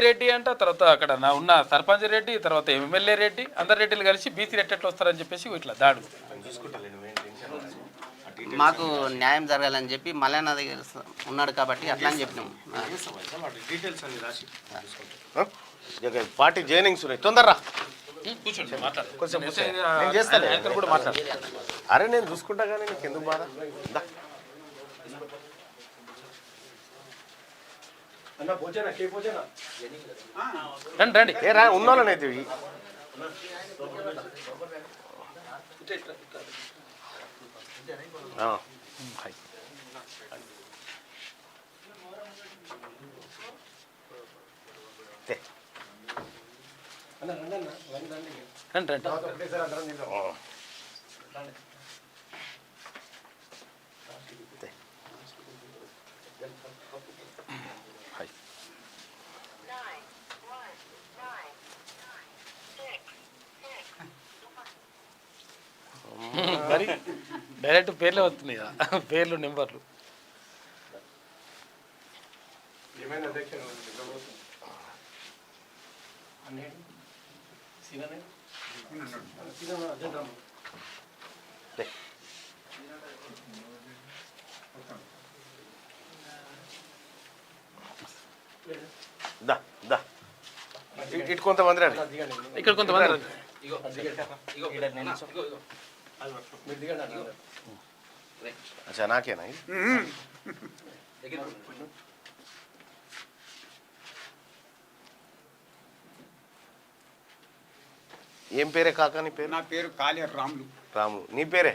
రెడ్డి అంట, తర్వాత అక్కడ ఉన్న సర్పంచ్ రెడ్డి, తర్వాత ఎమ్మెల్యే రెడ్డి, అందరు రెడ్డిలు కలిసి బీసీ రెడ్డి ఎట్లా వస్తారని చెప్పేసి ఇట్లా దాడు. మాకు న్యాయం జరగాలని చెప్పి మల్లన్న దగ్గర ఉన్నాడు కాబట్టి అట్లా అని చెప్పినాం. పార్టీ జైనింగ్స్ ఉన్నాయి, తొందరరా కూర్చోండి, మాట్లాడు. అరే నేను చూసుకుంటా కానీ నీకు ఎందుకు బాధ? రండి రండి, ఏ రా ఉన్నోళ్ళనైతే రండి రండి. మరి డైరెక్ట్ పేర్లే వస్తున్నాయి కదా, పేర్లు నెంబర్లు. ఇటు కొంతమంది రండి, ఇక్కడ కొంతమంది రండి. అచ్చా నాకేనా? ఏం పేరే కాకా నీ పేరు? నా పేరు కాళీ రాములు. రాము. నీ పేరే?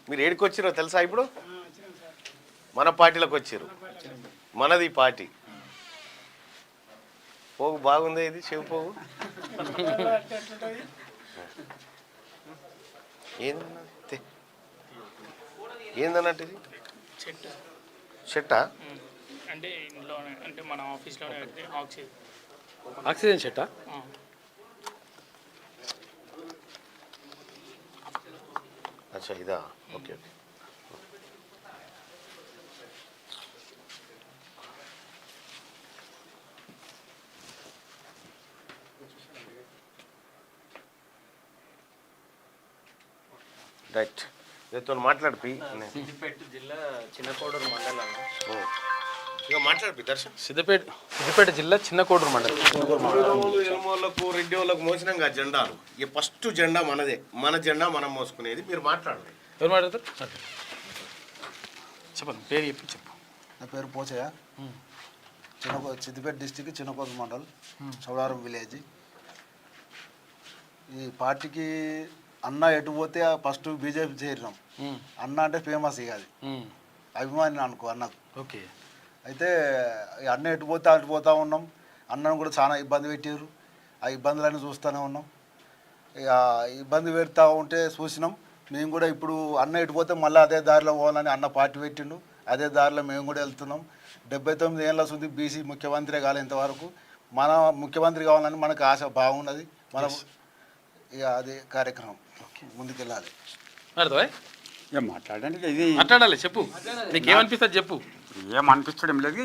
మీరు ఏడికి వచ్చిరో తెలుసా? ఇప్పుడు మన పార్టీలోకి వచ్చిర్రు. మనది పార్టీ. పోగు బాగుంది, ఇది చెవు పోగు ఏందన్నట్టు ఇది చెట్టా? అంటే ఇంట్లోనే, అంటే మన ఆఫీస్లోనే ఆక్సిజన్ చెట్టా? అచ్చా ఇదా, ఓకే ఓకే. రైట్, రేతో మాట్లాడిపి. సిద్దిపేట జిల్లా చిన్నకోడూరు మండలం. ఇక మాట్లాడిపి దర్శన్. సిద్దిపేట జిల్లా చిన్నకోడూరు మండలం. ఎల్మోళ్ళకు రెడ్డి వాళ్ళకు మోసినాం జెండాలు. ఈ ఫస్ట్ జెండా మనదే, మన జెండా మనం మోసుకునేది. మీరు మాట్లాడండి. ఎవరు మాట్లాడతారు? చెప్పండి, పేరు చెప్పి చెప్పు. నా పేరు పోచయ్య, సిద్దిపేట డిస్టిక్ చిన్నకోడూరు మండల్, చౌడారం విలేజ్. ఈ పార్టీకి అన్న ఎటు పోతే ఫస్ట్ బీజేపీ చేరినాం. అన్న అంటే ఫేమస్ ఇక, అది అభిమాని అనుకో అన్నకు. ఓకే. అయితే అన్న ఎటు పోతే అటు పోతూ ఉన్నాం. అన్నను కూడా చాలా ఇబ్బంది పెట్టారు. ఆ ఇబ్బందులన్నీ చూస్తూనే ఉన్నాం. ఇక ఇబ్బంది పెడతా ఉంటే చూసినాం. మేము కూడా ఇప్పుడు అన్న ఎటు పోతే మళ్ళీ అదే దారిలో పోవాలని అన్న పార్టీ పెట్టిండు. అదే దారిలో మేము కూడా వెళ్తున్నాం. 79 ఏళ్ళ સુધી బీసీ ముఖ్యమంత్రి కాలే ఇంతవరకు. మన ముఖ్యమంత్రి కావాలని మనకు ఆశ బాగున్నది. మనం ఇక అదే కార్యక్రమం ముందుకెళ్ళాలి. మాట్లాడండి, ఇది మాట్లాడాలి. చెప్పు, నీకేమనిపిస్తుంది చెప్పు. ఏమనిపించడం లేదు.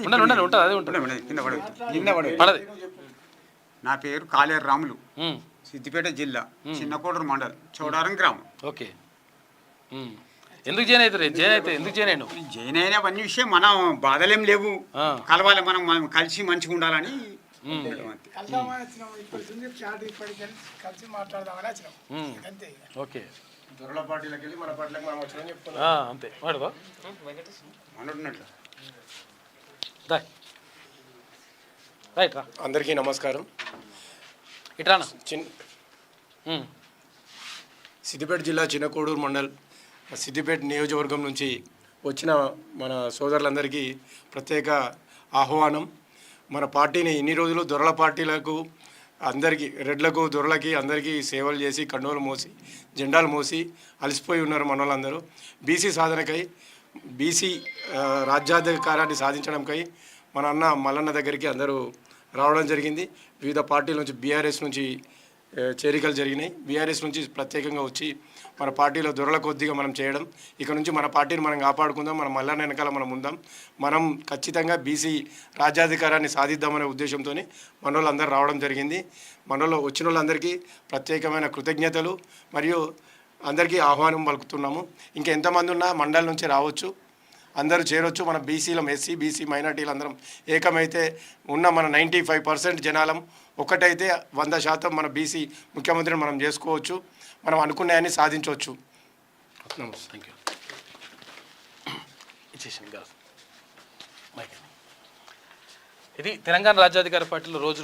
నా పేరు కాళీ రాములు, సిద్దిపేట జిల్లా చిన్నకోడూరు మండల్, చౌడారం గ్రామం. ఓకే. ఎందుకు జాయిన్ అవుతారు? ఎందుకు జాయిన్ అయినావు? జాయిన్ అయిన అన్ని విషయం మనం బాధలేం లేవు, కలవాలి, మనం కలిసి మంచిగా ఉండాలని. ఓకే. దొరల పార్టీలకు వెళ్ళి మన పార్టీలకు మనం వచ్చామని చెప్తున్నాం. అంతే వాడుకో. రైట్ రా. అందరికీ నమస్కారం. ఇట్రానా. సిద్దిపేట జిల్లా చిన్నకోడూరు మండల్, సిద్దిపేట నియోజకవర్గం నుంచి వచ్చిన మన సోదరులందరికీ ప్రత్యేక ఆహ్వానం. మన పార్టీని ఇన్ని రోజులు దొరల పార్టీలకు అందరికీ, రెడ్లకు దొరలకి అందరికీ సేవలు చేసి కండోలు మోసి జెండాలు మోసి అలసిపోయి ఉన్నారు మన వాళ్ళందరూ. బీసీ సాధనకై, బీసీ రాజ్యాధికారాన్ని సాధించడంకై మన అన్న మల్లన్న దగ్గరికి అందరూ రావడం జరిగింది. వివిధ పార్టీల నుంచి, బీఆర్ఎస్ నుంచి చేరికలు జరిగినాయి. బీఆర్ఎస్ నుంచి ప్రత్యేకంగా వచ్చి మన పార్టీలో దొరల కొద్దిగా మనం చేయడం, ఇక నుంచి మన పార్టీని మనం కాపాడుకుందాం, మన మల్లన్న వెనకాల మనం ఉందాం, మనం ఖచ్చితంగా బీసీ రాజ్యాధికారాన్ని సాధిద్దామనే ఉద్దేశంతో మన వాళ్ళందరూ రావడం జరిగింది. మనలో వచ్చిన వాళ్ళందరికీ ప్రత్యేకమైన కృతజ్ఞతలు మరియు అందరికీ ఆహ్వానం పలుకుతున్నాము. ఇంకా ఎంతమంది ఉన్నా మండలి నుంచి రావచ్చు, అందరూ చేరొచ్చు. మన బీసీలం ఎస్సీ బీసీ మైనార్టీలు అందరం ఏకమైతే ఉన్న మన 95% జనాలం ఒకటైతే 100% మన బీసీ ముఖ్యమంత్రిని మనం చేసుకోవచ్చు, మనం అనుకున్నాయని సాధించవచ్చు. నమస్తే. Thank you. ఇచ్చేసాను గారు మైక్. ఇది తెలంగాణ రాజ్యాధికార పార్టీలో రోజు